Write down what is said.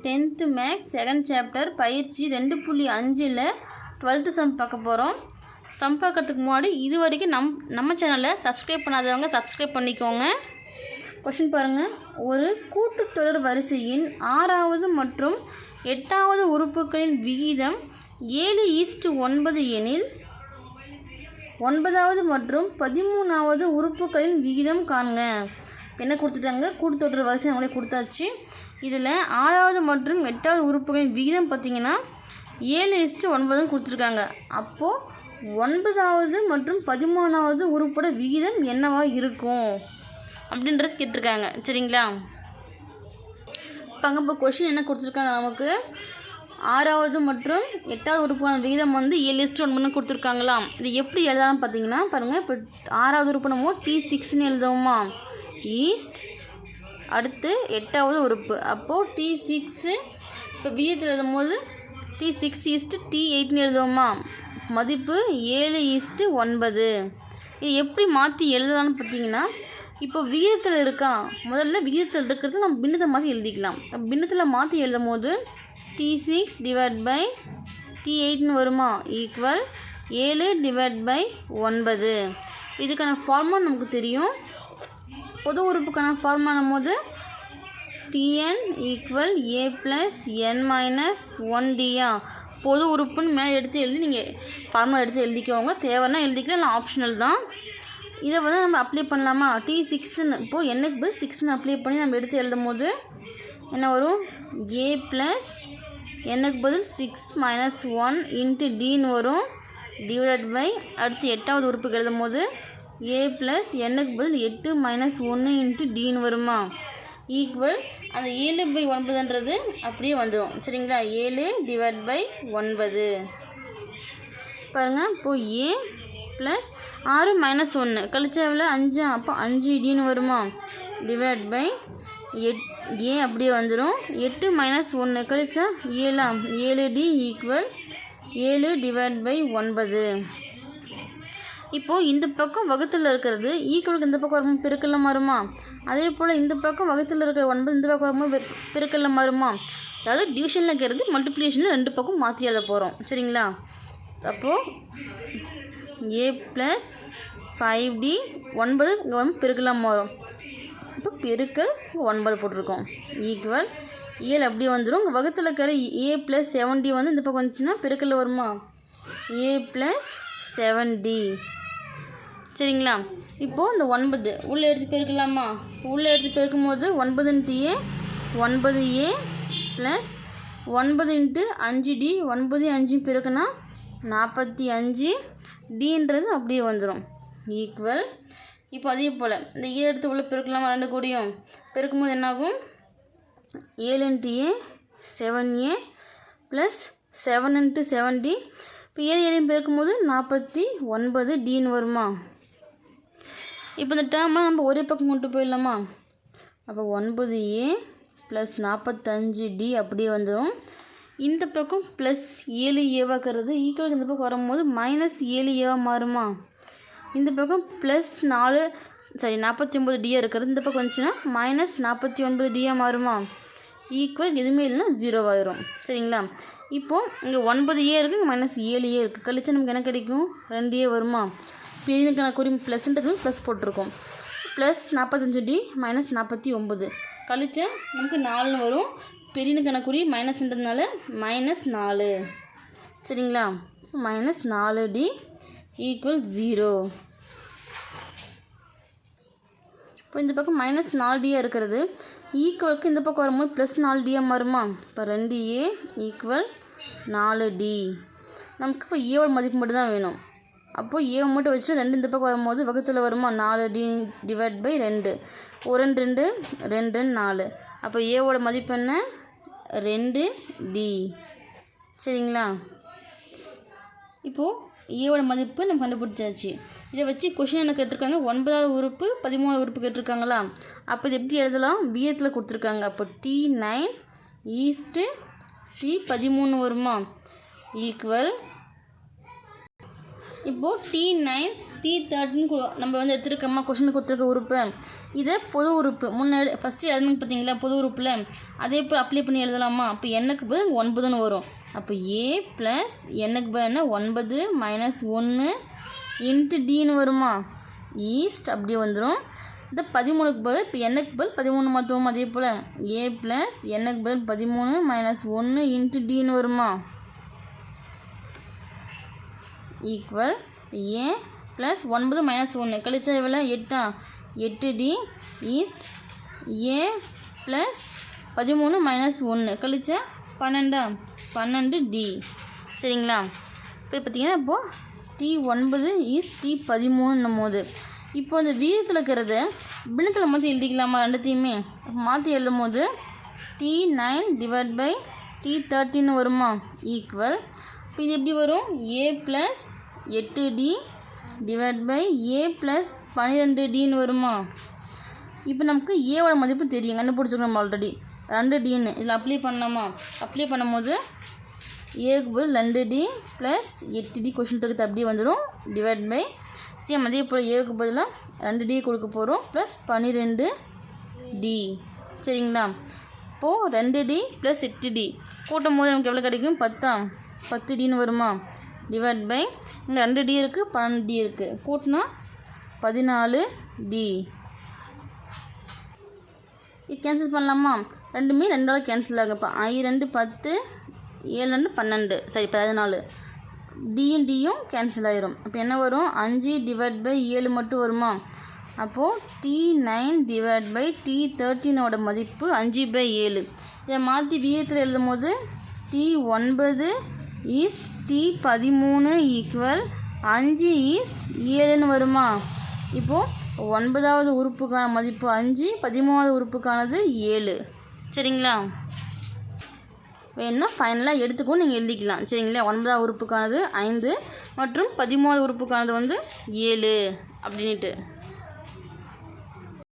10th maths second chapter பயிற்சி 2.5ல் 12th some பார்க்க போகிறோம். சம் பார்க்கறதுக்கு முன்னாடி இது வரைக்கும் நம்ம சேனலை சப்ஸ்கிரைப் பண்ணாதவங்க சப்ஸ்கிரைப் பண்ணிக்கோங்க. கொஷின் பாருங்கள். ஒரு கூட்டுத்தொடர் வரிசையின் 6வது மற்றும் 8வது உறுப்புகளின் விகிதம் 7:9 எனில் 9வது மற்றும் 13வது உறுப்புகளின் விகிதம் காண்க. என்ன கொடுத்துட்டாங்க? கூட்டுத்தொடர் வரிசை அவங்களே கொடுத்தாச்சு. இதில் 6வது மற்றும் 8வது உறுப்புகளின் விகிதம் பார்த்திங்கன்னா 7:9 கொடுத்துருக்காங்க. அப்போது 9வது மற்றும் 13வது உறுப்போட விகிதம் என்னவா இருக்கும் அப்படின்றது கேட்டிருக்காங்க. சரிங்களா? இப்போ கொஷின் என்ன கொடுத்துருக்காங்க? நமக்கு 6வது மற்றும் 8வது உறுப்பான விகிதம் 7:9 கொடுத்துருக்காங்களாம். இது எப்படி எழுதலாம் பார்த்தீங்கன்னா பாருங்கள். இப்போ 6வது உறுப்பு நம்ம T6ன்னு எழுதுவோமா? ஈஸ்ட் அடுத்து 8வது உறுப்பு. அப்போது T6 இப்போ விகிதத்தில் எழுதும்போது T6 T8ன்னு எழுதுவோமா? மதிப்பு 7:9. இது எப்படி மாற்றி எழுதலாம்னு பார்த்தீங்கன்னா, இப்போ விகிதத்தில் இருக்கா, முதல்ல விகிதத்தில் இருக்கிறது நம்ம பின்னத்தை மாற்றி எழுதிக்கலாம். பின்னத்தில் மாற்றி எழுதும் போது T6 T8ன்னு வருமா? ஈக்குவல் 7/9. இதுக்கான ஃபார்முலா நமக்கு தெரியும். பொது உறுப்புக்கான ஃபார்முலா போது Tn equal A + n - 1D. பொது உறுப்புன்னு மேலே எடுத்து எழுதி நீங்கள் ஃபார்முலா எடுத்து எழுதிக்கோங்க. தேவைன்னா எழுதிக்கலாம், இல்லை ஆப்ஷனல் தான். இதை நம்ம அப்ளை பண்ணலாமா? T6ன்னு இப்போது என்னக்கு பதில் 6ன்னு அப்ளை பண்ணி நம்ம எடுத்து எழுதும் போது என்ன வரும்? A + என்னக்கு பதில் 6 - 1 × Dன்னு வரும். டிவைட் பை அடுத்து 8வது உறுப்புக்கு எழுதும் போது A + என்னக்கு பதில் 8 - 1 × Dன்னு வருமா? ஈக்குவல் அந்த 7/9ன்றது அப்படியே வந்துடும். சரிங்களா? 7/9 பாருங்கள். இப்போது A + 6 - 1 கழிச்சாவில் 5, அப்போ 5Dன்னு வருமா? டிவைட் பை A அப்படியே வந்துடும். 8 - 1 கழிச்சா 7D ஈக்குவல் 7/9. இப்போது இந்த பக்கம் வகுத்தில் இருக்கிறது ஈக்குவலுக்கு இந்த பக்கம் வரும்போது பெருக்கல்ல மாறுமா? அதே போல் இந்த பக்கம் வகுத்தில் இருக்கிற 9 இந்த பக்கம் வரும்போது பெருக்கல்ல மாறுமா? அதாவது டிவிஷனில் இருக்கிறது மல்டிப்ளிகேஷனில் 2 பக்கம் மாற்றி எழுத போகிறோம். சரிங்களா? அப்போது A + 5D 9 இங்கே வந்து பெருக்கெல்லாம் மாறும். இப்போ பெருக்கல் 9 போட்டிருக்கோம். ஈக்குவல் 7 அப்படியே வந்துடும். இங்கே வகுத்தில் இருக்கிற A + 7D வந்து இந்த பக்கம் வந்துச்சுன்னா பெருக்கல்ல வருமா? A + 7D. சரிங்களா? இப்போது இந்த 9 உள்ளே எடுத்து பெருக்கலாமா? உள்ளே எடுத்து பெருக்கும் போது 9 × A 9A + 9 × 5D 9 5 பெருக்குனா 45. Dன்றது அப்படியே வந்துடும். ஈக்குவல் இப்போ அதே போல் இந்த A எடுத்து உள்ளே பெருக்கலாமா? 2 கூடியும் பெருக்கும்போது என்னாகும்? 7 × A 7A + 7 × 7D. இப்போ 7 பெருக்கும்போது 49Dன்னு வருமா? இப்போ இந்த டேர்ம்லாம் நம்ம ஒரே பக்கம் கொண்டு போயிடலாமா? அப்போ 9A + 45D அப்படியே வந்துடும். இந்த பக்கம் +7Aவாக்கிறது ஈக்குவல் இந்த பக்கம் வரும்போது -7A மாறுமா? இந்த பக்கம் +4 49D இருக்கிறது இந்த பக்கம் வந்துச்சுன்னா -49D மாறுமா? ஈக்குவல் எதுவுமே இல்லைன்னா 0 ஆயிரும். சரிங்களா? இப்போது இங்கே 9A இருக்குது, இங்கே -7A இருக்குது. கழிச்சா நமக்கு என்ன கிடைக்கும்? 2A வருமா? பிரிவுக்கான குறி ப்ளஸ்ன்றது ப்ளஸ் போட்டிருக்கோம். +45D -49 கழிச்சா நமக்கு 4ன்னு வரும். பெரியனுக்கான குறி மைனஸ்ன்றதுனால -4. சரிங்களா? -4D equal 0. இப்போ இந்த பக்கம் -4D இருக்கிறது ஈக்குவலுக்கு இந்த பக்கம் வரும்போது +4D மாறுமா? இப்போ 2A ஈக்குவல் 4D. நமக்கு இப்போ ஏவோட மதிப்பு மட்டும் தான் வேணும். அப்போது ஏவை மட்டும் வச்சுட்டு 2 இந்த பக்கம் வரும்போது வகுத்தில் வருமா? 4D divide by 2. 1 2 2 4. அப்போ ஏவோட மதிப்பு என்ன? 2D. சரிங்களா? இப்போது ஏவோட மதிப்பு நம்ம கண்டுபிடிச்சாச்சு. இதை வச்சு கொஷின் என்ன கேட்டிருக்காங்க? 9வது உறுப்பு 13வது உறுப்பு கேட்டிருக்காங்களா? அப்போ இது எப்படி எழுதலாம்? விகிதத்தில் கொடுத்துருக்காங்க. அப்போ T9 T13 வருமா? ஈக்குவல் இப்போது T9 T13 நம்ம வந்து எடுத்துருக்கோமா கொஷினில் கொடுத்துருக்க உறுப்பு, இதை பொது உறுப்பு முன்னாடி ஃபஸ்ட்டு எழுதுனது பார்த்தீங்களா பொது உறுப்பில், அதே போல் அப்ளை பண்ணி எழுதலாமா? அப்போ எண்ணுக்கு பதில் 9ன்னு வரும். அப்போ A ப்ளஸ் எண்ணுக்கு பதில் என்ன 9 மைனஸ் 1 இன்ட்டு Dன்னு வருமா? ஈஸ்ட் அப்படியே வந்துடும். இந்த 13க்கு பதில் இப்போ எண்ணுக்கு பதில் 13 மாற்றுவோம். அதே போல் A ப்ளஸ் எண்ணுக்கு பதில் 13 மைனஸ் 1 இன்ட்டு Dன்னு வருமா? ஈக்குவல் A ப்ளஸ் 9 மைனஸ் 1 கழிச்சா எவ்வளோ 8 8D east A plus 13 minus 1 கழிச்சா 12D. சரிங்களா? இப்போ பார்த்தீங்கன்னா இப்போது T9 ஈஸ்ட் T13 போது இப்போ இந்த வீதத்தில் இருக்கிறது பின்னத்தில் மாற்றி எழுதிக்கலாமா? ரெண்டுத்தையுமே மாற்றி எழுதும் போது T9 டிவைட் பை T13 வருமா? ஈக்குவல் இப்போ இது எப்படி வரும்? A plus 8D divide by A plus 12Dன்னு வருமா? இப்போ நமக்கு ஏவோட மதிப்பு தெரியும், கண்டுபிடிச்சிருக்கோம் நம்ம ஆல்ரெடி 2Dன்னு. இதில் அப்ளை பண்ணலாமா? அப்ளை பண்ணும்போது ஏக்கு பதில் 2D ப்ளஸ் 8D கொஷின் எடுத்து அப்படியே வந்துடும் டிவைட் பை சேம் அதே போல் ஏவுக்கு பதிலாக 2D கொடுக்க போகிறோம் ப்ளஸ் 12D. சரிங்களா? இப்போது 2D ப்ளஸ் 8D கூட்டும் போது நமக்கு எவ்வளோ கிடைக்கும்? 10Dன்னு வருமா? டிவைட் பை இங்கே 2D இருக்குது 12D இருக்குது, கூட்டினா 14D. இது கேன்சல் பண்ணலாமா? ரெண்டுமே 2ஆல் கேன்சல் ஆகும். இப்போ I2 10 7 12 சரி 14 டியும் கேன்சல் ஆகிரும். அப்போ என்ன வரும்? 5 டிவைட் பை 7 மட்டும் வருமா? அப்போது T9 டிவைட் பை T13 மதிப்பு 5/7. இதை மாற்றி விகிதத்தில் எழுதும் போது T9 east T13 equal 5 east 7ன்னு வருமா? இப்போது 9வது உறுப்புக்கான மதிப்பு 5, 13வது உறுப்புக்கானது 7. சரிங்களா? வேணும்னா ஃபைனலாக எடுத்துக்கும் நீங்கள் எழுதிக்கலாம். சரிங்களா? 9வது உறுப்புக்கானது 5 மற்றும் 13வது உறுப்புக்கானது வந்து 7 அப்படின்ட்டு.